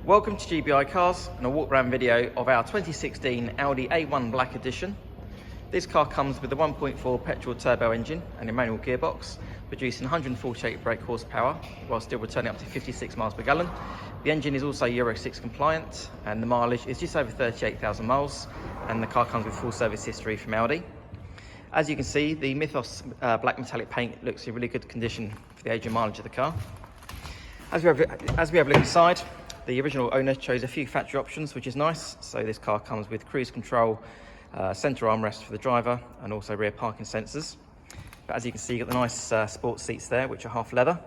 Welcome to GBI Cars and a walk around video of our 2016 Audi A1 Black Edition. This car comes with a 1.4 petrol turbo engine and a manual gearbox, producing 148 brake horsepower while still returning up to 56 miles per gallon. The engine is also Euro 6 compliant and the mileage is just over 38,000 miles, and the car comes with full service history from Audi. As you can see, the Mythos Black metallic paint looks in really good condition for the age and mileage of the car. As we have a look inside, the original owner chose a few factory options, which is nice. So this car comes with cruise control, centre armrest for the driver, and also rear parking sensors. But as you can see, you've got the nice sports seats there, which are half leather.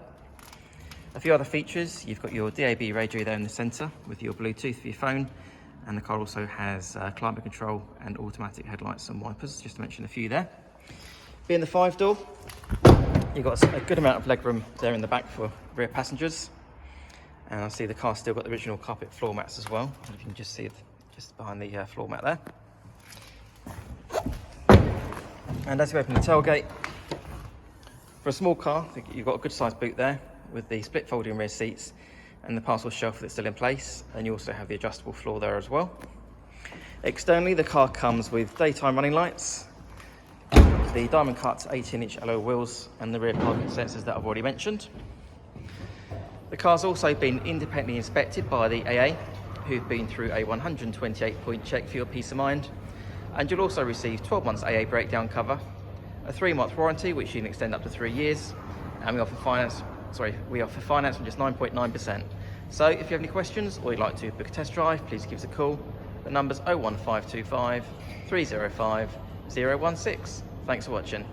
A few other features: you've got your DAB radio there in the centre with your Bluetooth for your phone, and the car also has climate control and automatic headlights and wipers, just to mention a few there. Being the 5-door, you've got a good amount of legroom there in the back for rear passengers. And I see the car's still got the original carpet floor mats as well. You can just see it just behind the floor mat there. And as you open the tailgate, for a small car, you've got a good sized boot there with the split folding rear seats and the parcel shelf that's still in place. And you also have the adjustable floor there as well. Externally, the car comes with daytime running lights, the diamond cut 18-inch alloy wheels, and the rear parking sensors that I've already mentioned. The car's also been independently inspected by the AA, who've been through a 128-point check for your peace of mind. And you'll also receive 12 months AA breakdown cover, a 3-month warranty, which you can extend up to 3 years, and we offer finance from just 9.9%. So if you have any questions or you'd like to book a test drive, please give us a call. The number's 01525 305 016. Thanks for watching.